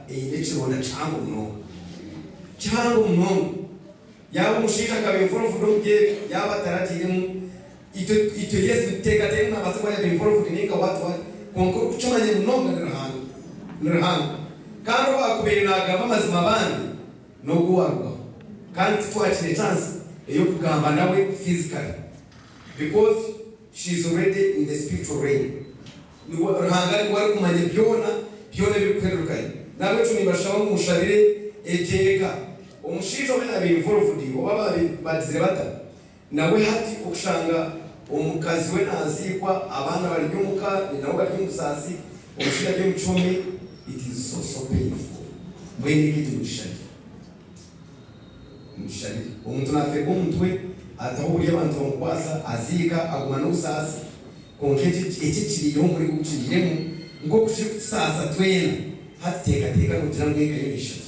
eyichirona changu mno yaba mushika kabimforo fudonge yaba taratiremu ito yesu teka tena basaba ya bimforo fudinika watu konko kuchumanye mnonga nirhanga karo akubirinaga mamazima bandi no guwarwa kandi twatire chance eyo kugamba nawe physically because she is already in the spiritual realm ni warhanga ni wari kumanye byona bikwerukanye nawe tunibashaho mushabire ejeka umushijo bena bimfurufudi baba badizire bata nawe hati okushanga omukazi we nazikwa abana bari byumuka ni nawe bari byumusasi umushira byo mucumi. It is so painful when you get mushari umuntu nafego umutwe atahuriye abantu bamukwasa azika aguma no usasi konkeje ekikiriyo muri gukiriyemo ngo kushika sasa twena hateka kugira ngo yekayishe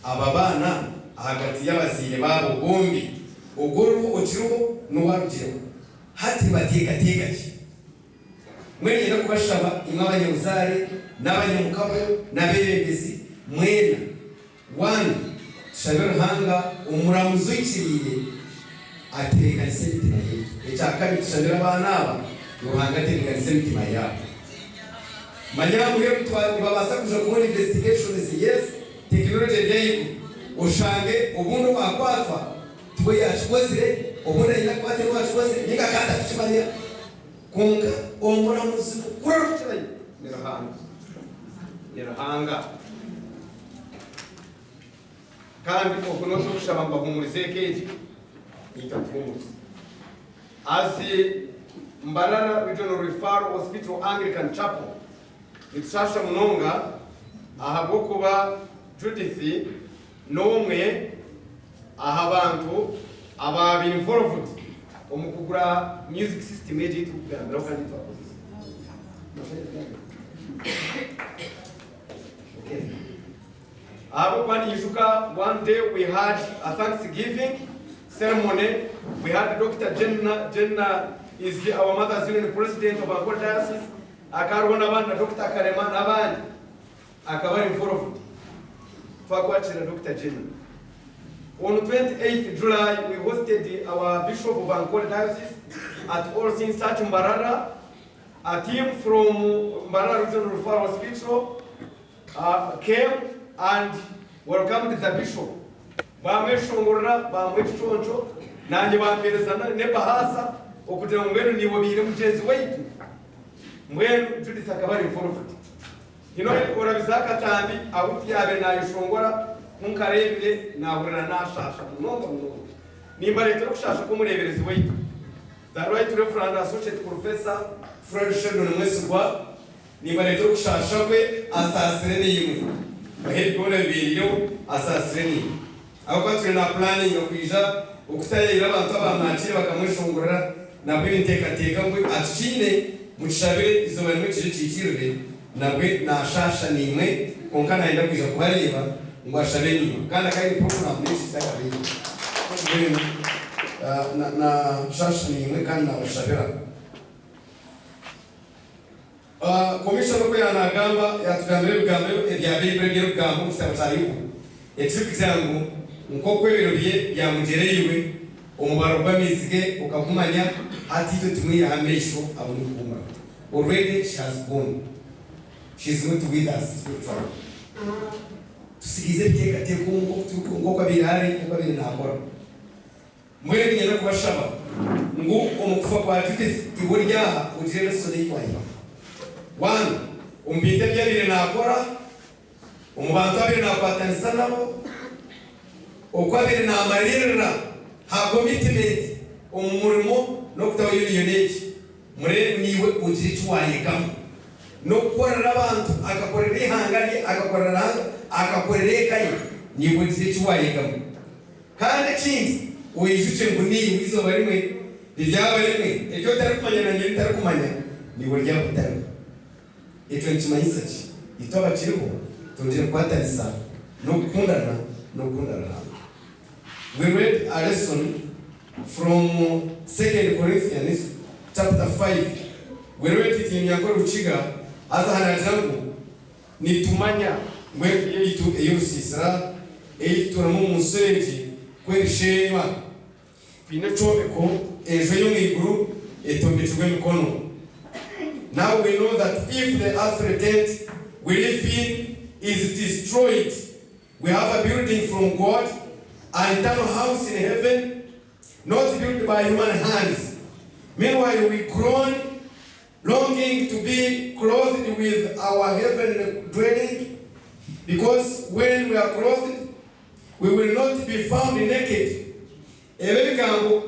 aba bana hagati y'abazire babo bombi ugoruho okiruho n'uwarugiro hati bateka ki mwene no kubashaba imabanyuzare n'abanyamukabo n'abebezi mwena one shabero hanga umuramuzo ikiriye ateka sebitime echaka bishabera abana aba ruhanga ateka sebitime yabo manyara muhe mutwari babasa kuja kubona investigations yes technology yayi ushange ubundo bakwatwa twe yachwezire ubona ina kwate no yachwezire ninga kanda kuchimanya kunga umuramuzo kura kuchimanya nirahanga kandi okunozo kushaba humurize keji itatumutse as Mbarara Regional Referral Hospital Anglican Chapel itshasha munonga ahabo kuba Judith nomwe ahabantu aba involved omukugura music system eje tukugambira kandi twakoze one day we had a Thanksgiving ceremony. We had Dr. Jenna is our Mother's Union President of our diocese. Akarona bana Dr. Karema nabandi akaba involved. Fakwachira Dr. Jenna. On 28th July, we hosted our Bishop of Ankole Diocese at All Saints Church Mbarara. A team from Mbarara Regional Referral Hospital came and welcomed the bishop. Bameshongorra bamwechichonjo nanje bamperezana ne bahasa okugira ngwenu nibo bire mutezi waitu mwenu Judith akabari involved urabizaka tambi awuti yabe nayishongora munkarebire nahurira nashasha munonga nimba leta kushasha ko mureberezi waitu the right reference associate professor Fred Sheldon Mwesugwa nimba leta kushasha kwe asasire ni yimwe bahekore biriyo asasire abo tuna planning yo kwija ukutayira abantu abamwakire bakamwishongorera nabwe inteka ngo akine mushabe izo barimo kiri nabwe nashasha nimwe konkana enda kwija kubareba ngo ashabe nimwe kandi program n'iki cyakabiri na shasha nimwe kandi nabashabera commission ko yanagamba yatugambira bigambo ebya Bible by'ugambo cyabariho ekikizango nkoko ebirobye byamugereyiwe omubaro bamizige ukagumanya atito tumwe yahambesho abuni kuma already she has gone, she's going to with us spiritually. Tusigize byeka tekungo tukungo kwa birare kwa biri nakora mwene nyana kubashaba ngo omukufa kwa Judith iburyaha ujere sone kwayo one umbite byabire nakora umubantu abire nakwatanisa nabo okwabire na amarira ha commitment umurimo no kutawa unionage mure niwe ujiri twayekamo no korera abantu akakorera ihangari akakorera kayi niwe ujiri twayekamo kandi kindi uyijuce ngo ni izo barimwe ryaba rimwe ejo tarakumanya na nyiri tarakumanya niwe ryabo tari ejo ntimanyisa ki itoba kiriho tongera kwatarisa no kundana. We read a lesson from 2 Corinthians chapter 5. We read it in Yankoro Chiga as an example. nitumanya mwe yitu eyusisra eyituramu museji kwerishenywa bine chomeko ejo yo mwiguru etombejwe mikono. Now we know that if the earthly tent we live in is destroyed, we have a building from God, an eternal house in heaven, not built by human hands. Meanwhile, we groan, longing to be clothed with our heavenly dwelling, because when we are clothed, we will not be found naked.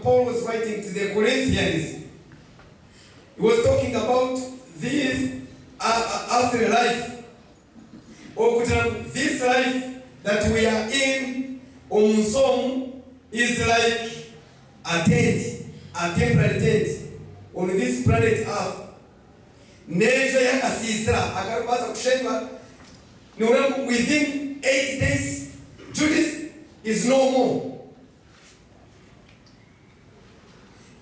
Paul was writing to the Corinthians. He was talking about this earthly life, or this life that we are in, is like a tent, a temporary tent on this planet Earth. Nature yakasisra akarupasa kushenga within 8 days Judith is no more.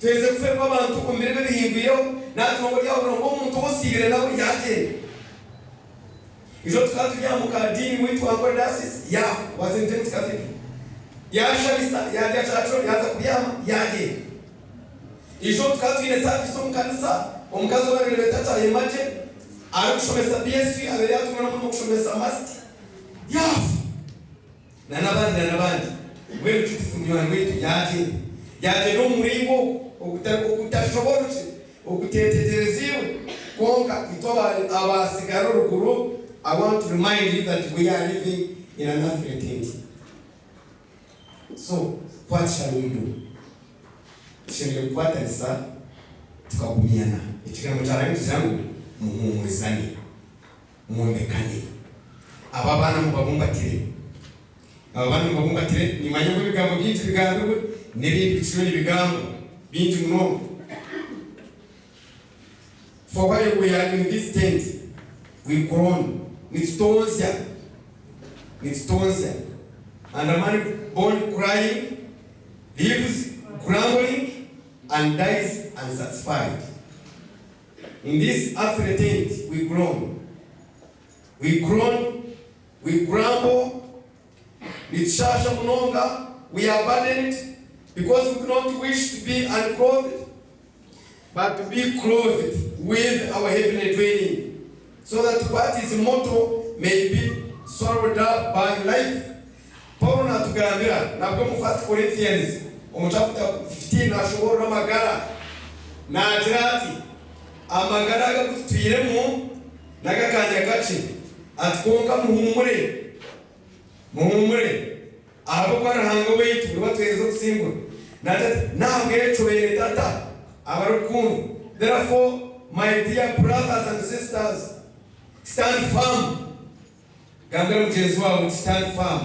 Tuweze kufera abantu kumirebe bihimbiyo natungo lyabo ngo umuntu osigire nawe yaje. Ijo tukatujya mu kadini witu wa Diocese ya St. Catholic. Yashabisa yaje chacho yaza kuyama yaje. Ijo tukatujine safi so mukanisa omukazi wa bibiri betata yemaje arikushomesa BSc abere yatumwe no kushomesa master. Yafu. Na nabandi. Wewe tukifunyiwa wetu yaje no murimbo okutashoboroje okutetetereziwe konka itoba abasigaro ruguru. I want to remind you that we are living in an earthly tent. So, what shall we do? Shall kuatanisa tukagumiana. Ikigambo cyarangiza jangu muhumurizani. Muombekane. Ababana mubabumbatire. Ni manyango bigambo byinshi bigambo n'ibindi biciro bigambo bintu muno. For while we are in this tent, we groan. Nitstonsia. And a man born crying, lives grumbling, and dies unsatisfied. In this earthly tent, we groan. We grumble, nitshasha munonga, we are burdened, because we do not wish to be unclothed, but to be clothed with our heavenly dwelling, so that what is mortal may be swallowed up by life. Paul natugambira nabwo mu 1 Corinthians chapter 15 ashobora amagara natirati amagara agutwiremo nagakanya gace atkonka muhumure abo kwarahanga weitu batweze gusimbura nabwe tata abarukundu. Therefore, my dear brothers and sisters, stand firm. Gambira mugenzi wawe stand firm.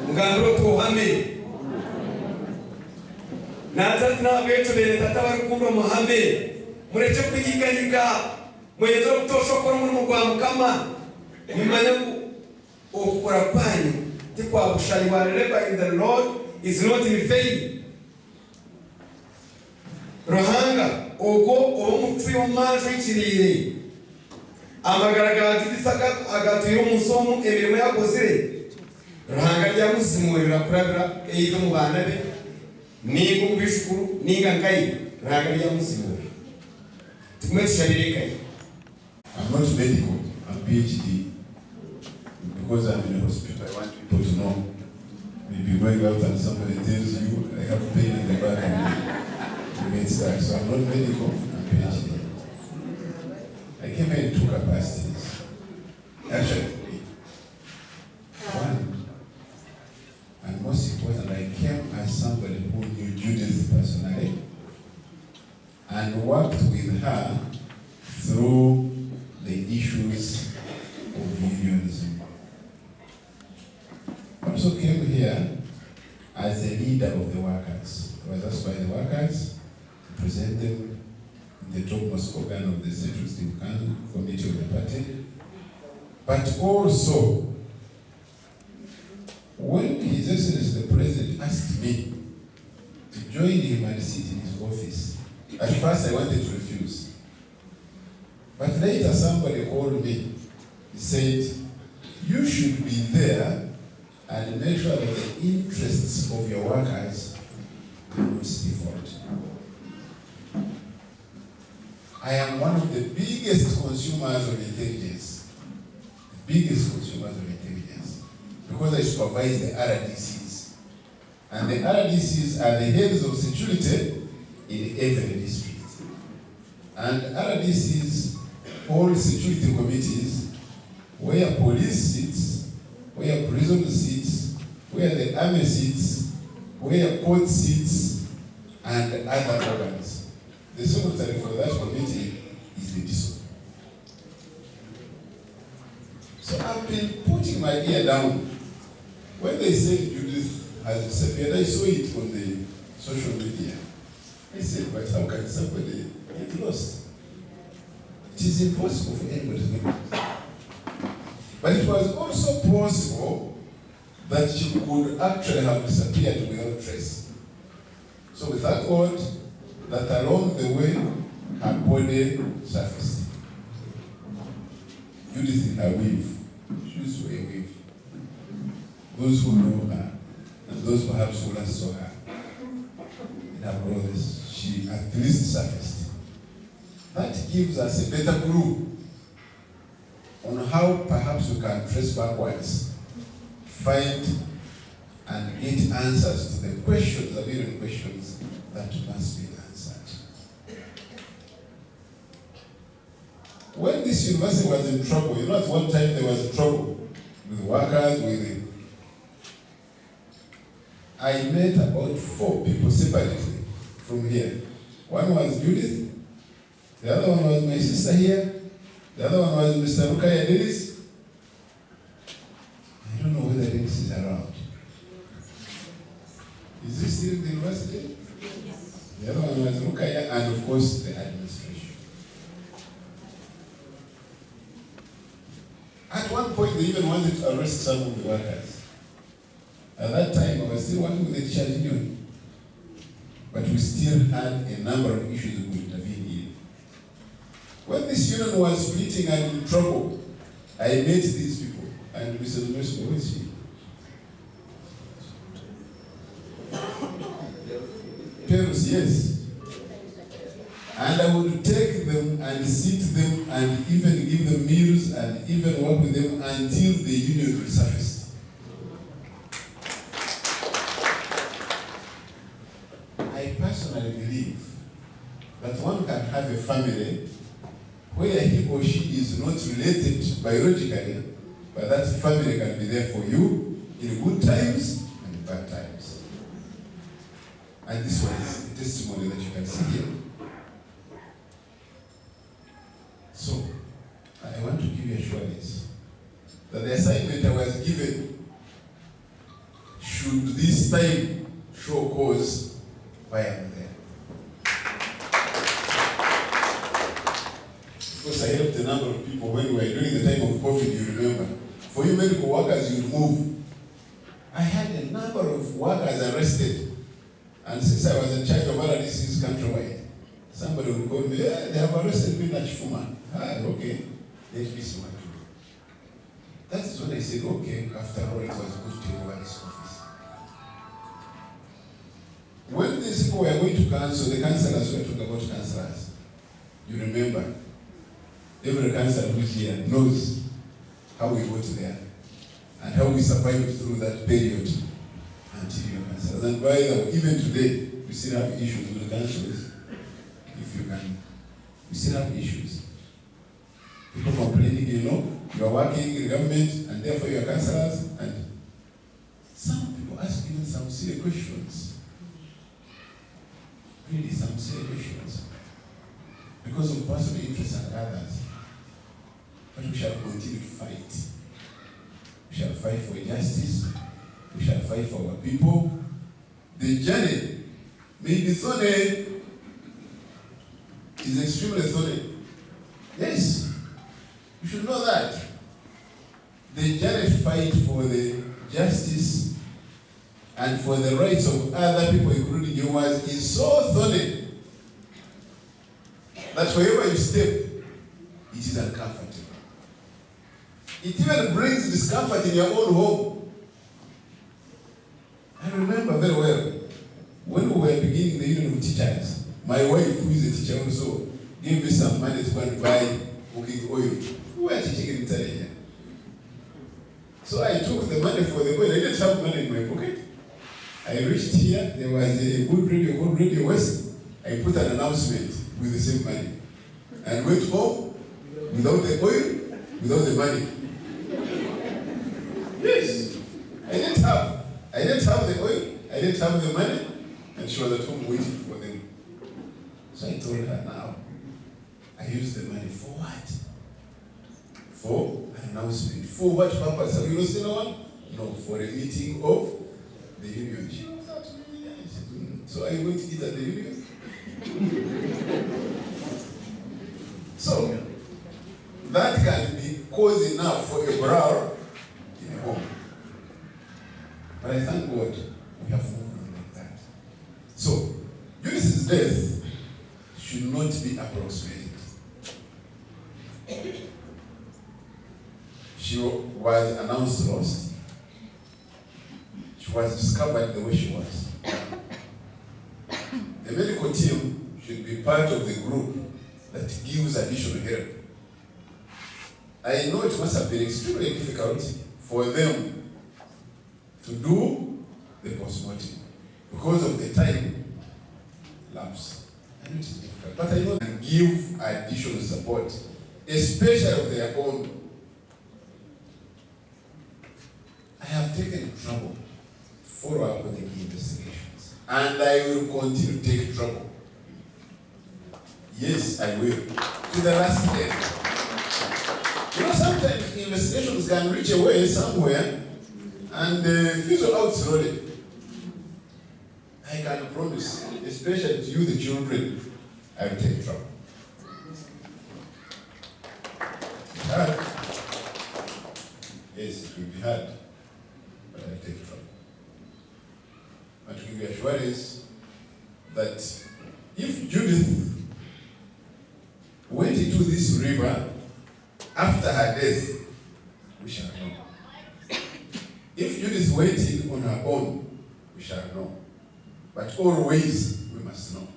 Mugambiro tuhame. Natatu nabecho bene tata barukundo muhame. Mureke kwigiganyika. Mwezo kutoshokora mu rwa mukama. Nimanya okukora kwanyu tikwa bushali wa labor in the Lord is not in vain. Rohanga ogo omutwi omanjo ikirire. Amagara Judith agatuye umusomo emirimo yakozire. Rohanga rya musimurira kurabira eyizo mu bana be nigo mubishukuru ninga nkai rohanga rya musimurira. Tumeshabire kai. I'm not medical, I'm PhD. Because I'm in a hospital, I want people to know. Maybe going out and somebody tells you I have pain in the back and you get stuck. So I'm not medical, I'm PhD. I came here in 2 capacities. Actually, one, and most important, I came as somebody who knew Judith personally and worked with her through the issues of unionism. I also came here as a leader of the workers. I was asked by the workers to present them in the topmost organ of the Central Steering Committee of the party. But also, when His Excellency the President asked me to join him and sit in his office, at first I wanted to refuse. But later somebody called me, He said, you should be there and make sure that the interests of your workers are not stifled. I am one of the biggest consumers of intelligence. The biggest consumers of intelligence. Because I supervise the RDCs. And the RDCs are the heads of security in every district. And RDCs hold security committees where police sits, where prison sits, where the army sits, where court sits, and other organs. The secretary for that committee is the DISO. So I've been putting my ear down. When they said Judith has disappeared, I saw it on the social media. I said, but how can somebody get lost? It is impossible for anybody to get lost. But it was also possible that she could actually have disappeared without trace. So we thank God that along the way, her body surfaced. Judith in her weave. She used to wear a weave. Those who know her, and those perhaps who last saw her in her brothers, she at least surfaced. That gives us a better clue on how perhaps we can trace backwards, find and get answers to the questions, the million questions that must be answered. When this university was in trouble, you know, at one time there was trouble with workers, I met about 4 people separately from here. One was Judith, the other one was my sister here, the other one was Mr. Rukaya Dennis. I don't know whether Dennis is around. Is he still in the university? Yes. The other one was Rukaya, and of course the administration. At one point they even wanted to arrest some of the workers. At that time I was still working with the teachers union. But we still had a number of issues we could intervene in. When this union was splitting and in trouble, I met these people, and Mr. Mesmo, who is he? Parents, yes. And I would take them and sit them and even give them meals and even work with them until the union resurfaced. I personally believe that one can have a family where he or she is not related biologically, but that family can be there for you in good times and in bad times. And this was a testimony that you can see here. So, I want to give you assurance that the assignment I was given, should this time show cause, why I'm there. Because I helped a number of people when we were during the time of COVID, you remember. For you medical workers, you move. I had a number of workers arrested. And since I was in charge of RDCs countrywide, somebody would call me, yeah, they have arrested me in Nachifuma. Okay, let me see what to do. That is when I said, okay, after all, it was good to take over this office. When these people were going to council, the councillors were talking about councillors. You remember, every councillor who's here knows how we got there and how we survived through that period until your councillors. And by the way, even today, we still have issues with the councillors. If you can, we still have issues. People complaining, you know, you are working in the government and therefore you are councillors, and some people ask even some silly questions. Really, some silly questions. Because of personal interests and others. But we shall continue to fight. We shall fight for justice. We shall fight for our people. The journey may be thorny. Is extremely thorny. Yes. You should know that. The journey fight for the justice and for the rights of other people, including yours, is so thorny that wherever you step, it is uncomfortable. It even brings discomfort in your own home. I remember very well, when we were beginning the union of teachers, my wife, who is a teacher also, gave me some money to go and buy cooking oil. We were teaching in Italy here. So I took the money for the oil. I didn't have money in my pocket. I reached here, there was a good radio called Radio West. I put an announcement with the same money. And went home without the oil, without the money. Yes. I didn't have the oil, I didn't have the money, and she was at home waiting for them. So I told her, now, I used the money for what? For an announcement. For what purpose? Have you not seen one? No, for a meeting of the union. She was out to me. She said, so I went to eat at the union. So, that can be cause enough for a brawl in a home. But I thank God we have moved on like that. So, Judith's death should not be approximated. She was announced lost. She was discovered the way she was. The medical team should be part of the group that gives additional help. I know it must have been extremely difficult for them to do the postmortem because of the time lapse. I know it is difficult, but I know they give additional support, especially of their own. I have taken trouble to follow up with the investigations, and I will continue to take trouble. Yes, I will. To the last day. You know, sometimes investigations can reach away somewhere and fizzle out slowly. I can promise, especially to you, the children, I will take trouble. It's hard. Yes, it will be hard, but I will take trouble. But to give you assurance that if Judith went into this river after her death, we shall know. If Judith went in on her own, we shall know. But always, we must know.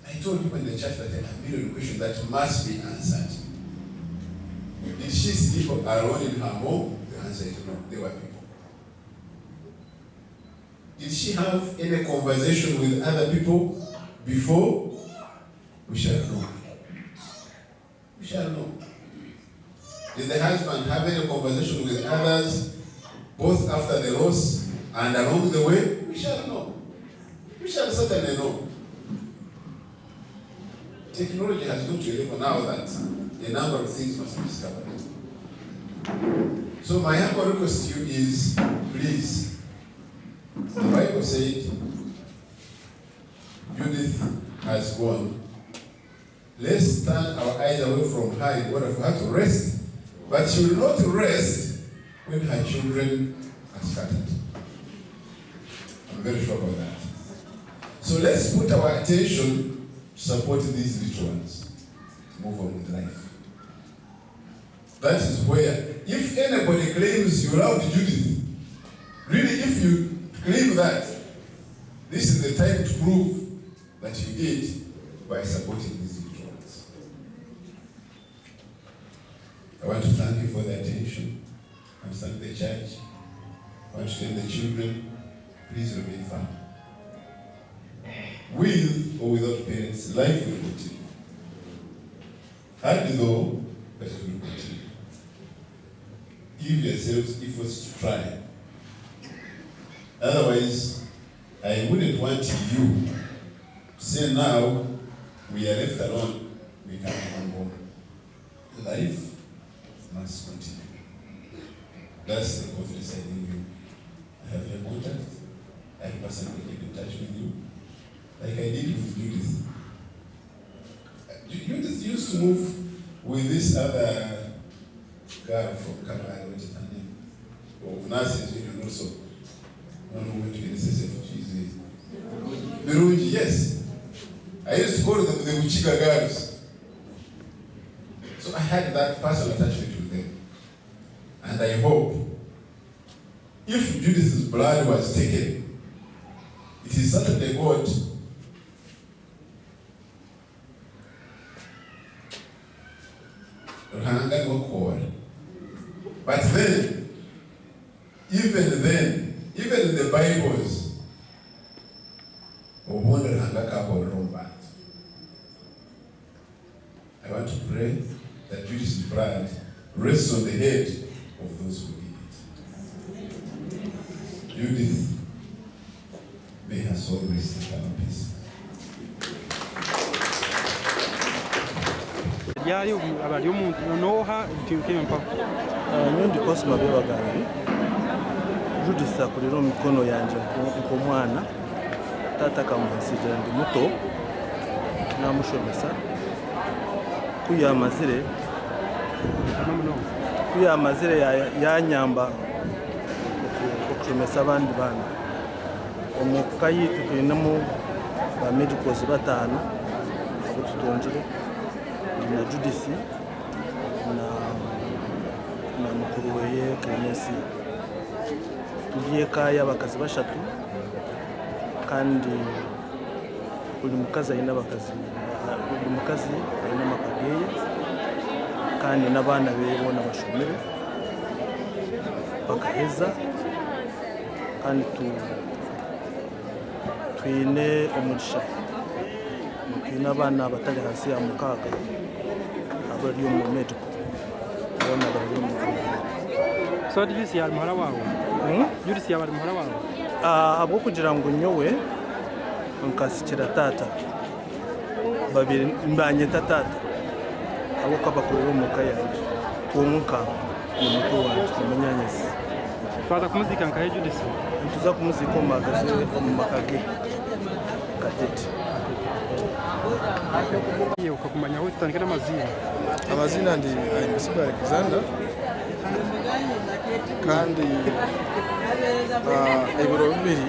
I told people in the church that there are a million questions that must be answered. Did she sleep alone in her home? The answer is no. There were people. Did she have any conversation with other people before? We shall know. We shall know. Did the husband have any conversation with others, both after the loss and along the way? We shall know. We shall certainly know. Technology has gone to a level now that a number of things must be discovered. So my humble request to you is, please, the Bible said, Judith has gone. Let's turn our eyes away from her in order for her to rest. But she will not rest when her children are scattered. I'm very sure about that. So let's put our attention to support these little ones to move on with life. That is where, if anybody claims you loved Judith, really if you claim that, this is the time to prove that you did by supporting these little ones. I want to thank you for the attention. I want to thank the church. I want to thank the children. Please remain firm. With or without parents, life will continue. Hard though, but it will continue. Give yourselves efforts to try. Otherwise, I wouldn't want you to say now we are left alone, we can't move on. Life must continue. That's the confidence I give you. I have your contact. I can personally get in touch with you, like I did with Judith. Judith used to move with this other girl from Kabbalah, which is her name, of nurses union also. One who went to NSSF, she's Birunji, yes. I used to call them the Uchiga girls. So I had that personal attachment with them. And I hope, if Judith's blood was taken, it is certainly God. But then, even in the Bibles, I want to pray that Judith's blood rests on the head of those who did it. Judith, may her soul rest in eternal peace. Nyundi Cosma bebagambi Judith akulira mikono yanje nkomwana tata kamunsijira ndi muto namushomesa kuyamazire yanyamba okushomesa abandi bana omuka yitu tulinamo ba medicals batano tutongere na Judith na mukuru weye Kyarisiima tugiye kaya bakazi bashatu kandi buri mukazi ayina bakazi ayina makageye kandi n'abana bebo n'abashomere bakaheza kandi twine umugisha twine abana batari hasi ya mukaga abari mu medical abana bari mu so Judith yari muhara wawe Judith yari muhara wawe abo kugira ngo nyowe nkasikira tata babiri mbanye tata abo kabakurira mu kayanje umuka ni muto wanje umunyanyezi twada kumuzika nkahe Judith tuza kumuzika magaze mu makage katete iyo ukakumanya aho tutandika amazina ndi Kyarisiima Alexander kandi ebiro bibiri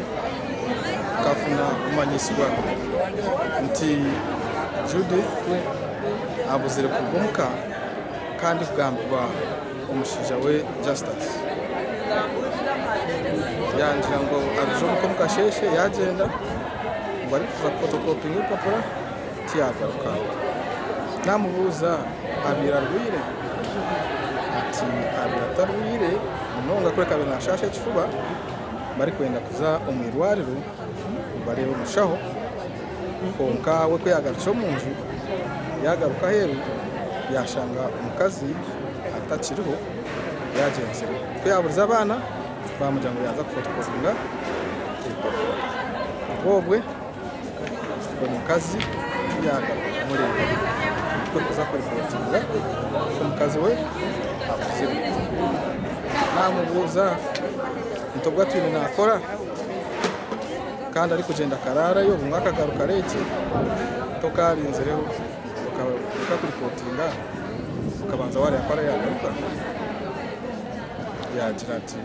kafuna kumanyisibwa nti Judith abuzire kugomuka kandi kugambibwa omushija we Justice yanjira ngo arushaho gukomuka sheshe yagenda ngo ari kuza photocopying ipapuro tiyagaruka namubuza abira rwire ati abira tarwire nonga kure kabiri nashashe kifuba bari kwenda kuza omwirwariro bareba umushaho konka we kuyagaruka mu nzu yagaruka heru yashanga umukazi atakiriho yagenze kuyaburiza abana bamujyango yaza photocopyinga bobwe umukazi yagaruka muri kuza kuripotinga umukazi we avuze namubuza ntobwa twine nakora kandi ari kugenda karara yo umwaka garuka leti tokarinzereho ukakuripotinga ukabanza wari akora yagaruka yagira ati